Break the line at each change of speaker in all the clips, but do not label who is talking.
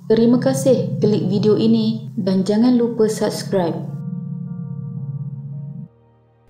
Terima kasih klik video ini dan jangan lupa subscribe.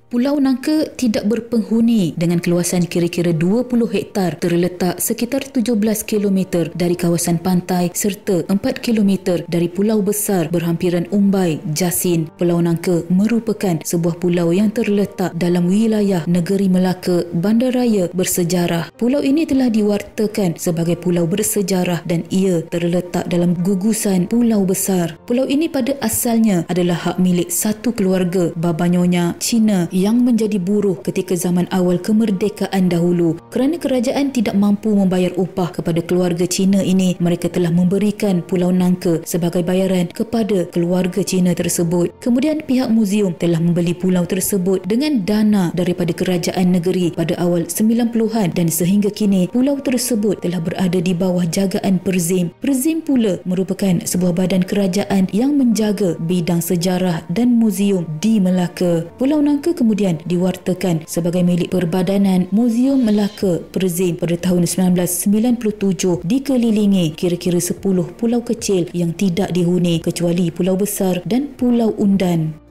Pulau Nangka tidak berpenghuni dengan keluasan kira-kira 20 hektar, terletak sekitar 17 km dari kawasan pantai serta 4 km dari pulau besar berhampiran Umbai, Jasin. Pulau Nangka merupakan sebuah pulau yang terletak dalam wilayah Negeri Melaka, bandaraya bersejarah. Pulau ini telah diwartakan sebagai pulau bersejarah dan ia terletak dalam gugusan pulau besar. Pulau ini pada asalnya adalah hak milik satu keluarga Baba Nyonya Cina yang menjadi buruh ketika zaman awal kemerdekaan dahulu. Kerana kerajaan tidak mampu membayar upah kepada keluarga Cina ini, mereka telah memberikan Pulau Nangka sebagai bayaran kepada keluarga Cina tersebut. Kemudian pihak muzium telah membeli pulau tersebut dengan dana daripada kerajaan negeri pada awal 90-an dan sehingga kini pulau tersebut telah berada di bawah jagaan Perzim. Perzim pula merupakan sebuah badan kerajaan yang menjaga bidang sejarah dan muzium di Melaka. Pulau Nangka kemudian diwartakan sebagai milik Perbadanan Muzium Melaka Perzim pada tahun 1997, dikelilingi kira-kira 10 pulau kecil yang tidak dihuni kecuali pulau besar dan pulau Undan.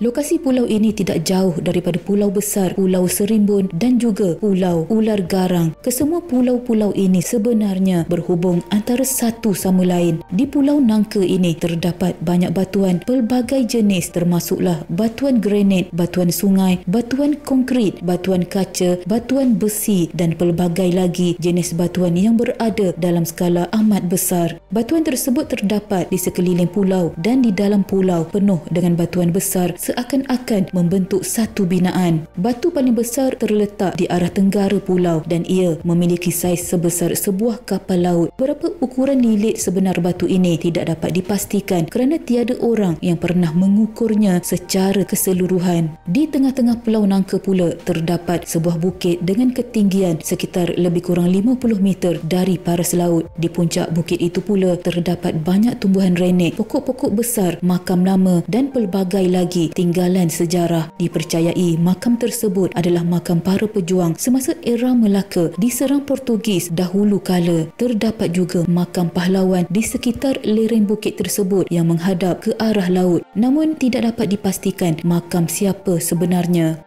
Lokasi pulau ini tidak jauh daripada pulau besar, pulau Serimbun dan juga pulau Ular Garang. Kesemua pulau-pulau ini sebenarnya berhubung antara satu sama lain. Di Pulau Nangka ini terdapat banyak batuan pelbagai jenis, termasuklah batuan granit, batuan sungai, batuan konkrit, batuan kaca, batuan besi dan pelbagai lagi jenis batuan yang berada dalam skala amat besar. Batuan tersebut terdapat di sekeliling pulau dan di dalam pulau penuh dengan batuan besar seakan-akan membentuk satu binaan. Batu paling besar terletak di arah tenggara pulau dan ia memiliki saiz sebesar sebuah kapal laut. Berapa ukuran lilit sebenar batu ini tidak dapat dipastikan kerana tiada orang yang pernah mengukurnya secara keseluruhan. Di tengah-tengah Pulau Nangka pula terdapat sebuah bukit dengan ketinggian sekitar lebih kurang 50 meter dari paras laut. Di puncak bukit itu pula terdapat banyak tumbuhan renek, pokok-pokok besar, makam lama dan pelbagai lagi tinggalan sejarah. Dipercayai makam tersebut adalah makam para pejuang semasa era Melaka diserang Portugis dahulu kala. Terdapat juga makam pahlawan di sekitar lereng bukit tersebut yang menghadap ke arah laut, namun tidak dapat dipastikan makam siapa sebenarnya.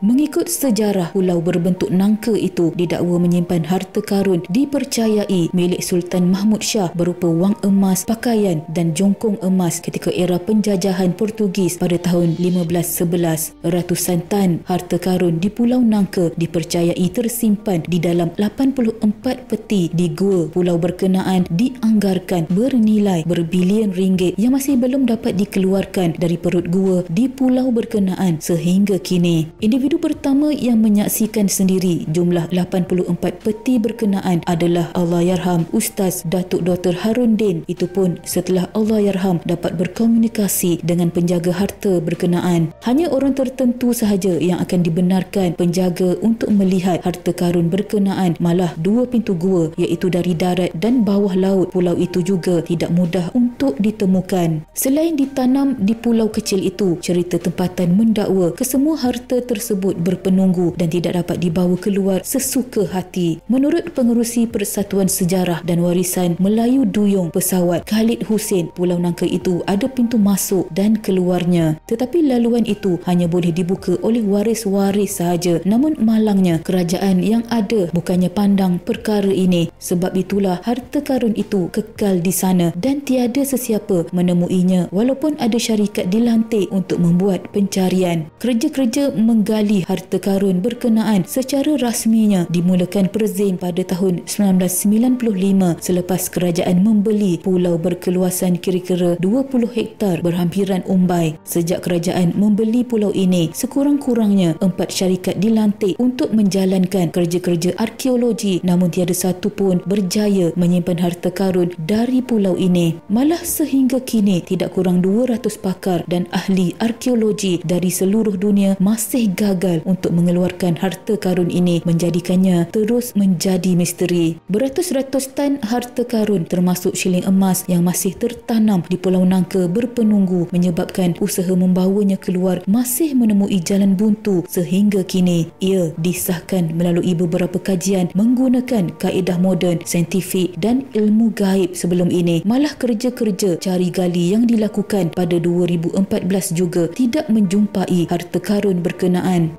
Mengikut sejarah, pulau berbentuk nangka itu didakwa menyimpan harta karun dipercayai milik Sultan Mahmud Shah berupa wang emas, pakaian dan jongkong emas ketika era penjajahan Portugis pada tahun 1511. Ratusan tan harta karun di Pulau Nangka dipercayai tersimpan di dalam 84 peti di gua pulau berkenaan, dianggarkan bernilai berbilion ringgit yang masih belum dapat dikeluarkan dari perut gua di pulau berkenaan sehingga kini. Individu pertama yang menyaksikan sendiri jumlah 84 peti berkenaan adalah Allahyarham Ustaz Datuk Dr. Harundin. Itu pun setelah Allahyarham dapat berkomunikasi dengan penjaga harta berkenaan. Hanya orang tertentu sahaja yang akan dibenarkan penjaga untuk melihat harta karun berkenaan. Malah dua pintu gua iaitu dari darat dan bawah laut pulau itu juga tidak mudah untuk ditemukan. Selain ditanam di pulau kecil itu, cerita tempatan mendakwa kesemua harta tersebut berpenunggu dan tidak dapat dibawa keluar sesuka hati. Menurut pengerusi Persatuan Sejarah dan Warisan Melayu Duyung Pesawat Khalid Hussein, Pulau Nangka itu ada pintu masuk dan keluarnya, tetapi laluan itu hanya boleh dibuka oleh waris-waris sahaja. Namun malangnya kerajaan yang ada bukannya pandang perkara ini. Sebab itulah harta karun itu kekal di sana dan tiada sesiapa menemuinya walaupun ada syarikat dilantik untuk membuat pencarian. Kerja-kerja menggali harta karun berkenaan secara rasminya dimulakan Perzim pada tahun 1995 selepas kerajaan membeli pulau berkeluasan kira-kira 20 hektar berhampiran Umbai. Sejak kerajaan membeli pulau ini, sekurang-kurangnya 4 syarikat dilantik untuk menjalankan kerja-kerja arkeologi, namun tiada satu pun berjaya menyimpan harta karun dari pulau ini. Malah sehingga kini tidak kurang 200 pakar dan ahli arkeologi dari seluruh dunia masih gagal gagal untuk mengeluarkan harta karun ini menjadikannya terus menjadi misteri. Beratus-ratus tan harta karun termasuk shilling emas yang masih tertanam di Pulau Nangka berpenunggu menyebabkan usaha membawanya keluar masih menemui jalan buntu sehingga kini. Ia disahkan melalui beberapa kajian menggunakan kaedah moden, saintifik dan ilmu gaib sebelum ini. Malah kerja-kerja cari gali yang dilakukan pada 2014 juga tidak menjumpai harta karun berkenaan.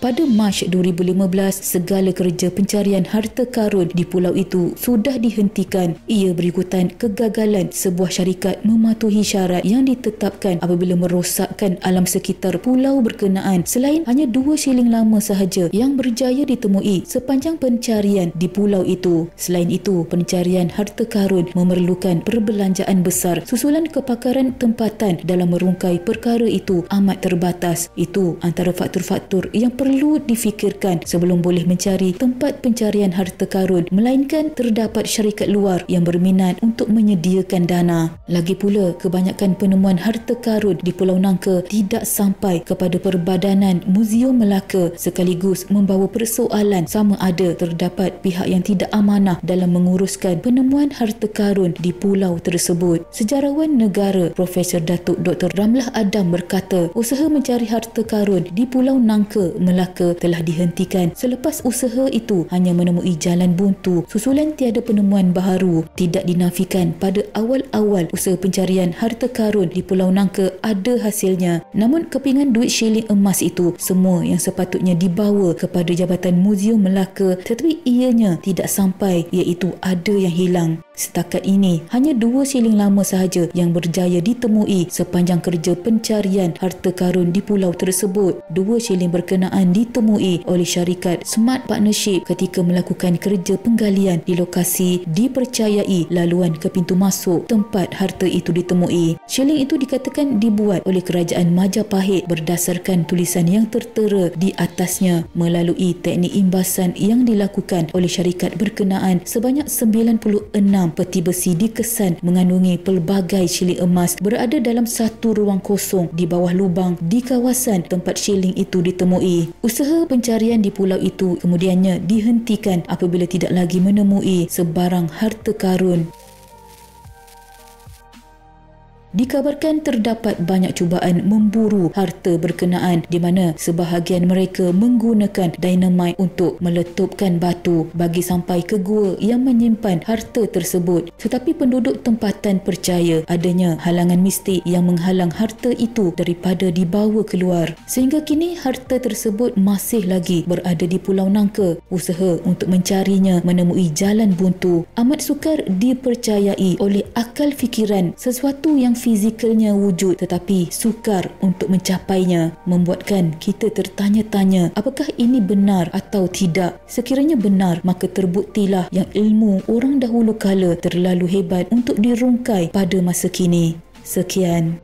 Pada Mac 2015, segala kerja pencarian harta karun di pulau itu sudah dihentikan. Ia berikutan kegagalan sebuah syarikat mematuhi syarat yang ditetapkan apabila merosakkan alam sekitar pulau berkenaan. Selain hanya 2 shilling lama sahaja yang berjaya ditemui sepanjang pencarian di pulau itu. Selain itu, pencarian harta karun memerlukan perbelanjaan besar. Susulan kepakaran tempatan dalam merungkai perkara itu amat terbatas. Itu antara faktor-faktor yang perlu difikirkan sebelum boleh mencari tempat pencarian harta karun, melainkan terdapat syarikat luar yang berminat untuk menyediakan dana. Lagi pula, kebanyakan penemuan harta karun di Pulau Nangka tidak sampai kepada Perbadanan Muzium Melaka, sekaligus membawa persoalan sama ada terdapat pihak yang tidak amanah dalam menguruskan penemuan harta karun di pulau tersebut. Sejarawan negara Profesor Datuk Dr. Ramlah Adam berkata, usaha mencari harta karun di Pulau Nangka Melaka telah dihentikan selepas usaha itu hanya menemui jalan buntu susulan tiada penemuan baharu. Tidak dinafikan pada awal-awal usaha pencarian harta karun di Pulau Nangka ada hasilnya, namun kepingan duit shilling emas itu semua yang sepatutnya dibawa kepada Jabatan Muzium Melaka tetapi ianya tidak sampai, iaitu ada yang hilang. Setakat ini hanya 2 shilling lama sahaja yang berjaya ditemui sepanjang kerja pencarian harta karun di pulau tersebut. 2 shilling berkenaan ditemui oleh syarikat Smart Partnership ketika melakukan kerja penggalian di lokasi dipercayai laluan ke pintu masuk tempat harta itu ditemui. Shilling itu dikatakan dibuat oleh Kerajaan Majapahit berdasarkan tulisan yang tertera di atasnya melalui teknik imbasan yang dilakukan oleh syarikat berkenaan. Sebanyak 96 peti besi dikesan mengandungi pelbagai shilling emas berada dalam satu ruang kosong di bawah lubang di kawasan tempat shilling itu ditemui. Usaha pencarian di pulau itu kemudiannya dihentikan apabila tidak lagi menemui sebarang harta karun. Dikabarkan terdapat banyak cubaan memburu harta berkenaan di mana sebahagian mereka menggunakan dinamit untuk meletupkan batu bagi sampai ke gua yang menyimpan harta tersebut. Tetapi penduduk tempatan percaya adanya halangan mistik yang menghalang harta itu daripada dibawa keluar. Sehingga kini harta tersebut masih lagi berada di Pulau Nangka. Usaha untuk mencarinya menemui jalan buntu. Amat sukar dipercayai oleh akal fikiran sesuatu yang fizikalnya wujud tetapi sukar untuk mencapainya, membuatkan kita tertanya-tanya apakah ini benar atau tidak. Sekiranya benar, maka terbuktilah yang ilmu orang dahulu kala terlalu hebat untuk dirungkai pada masa kini. Sekian.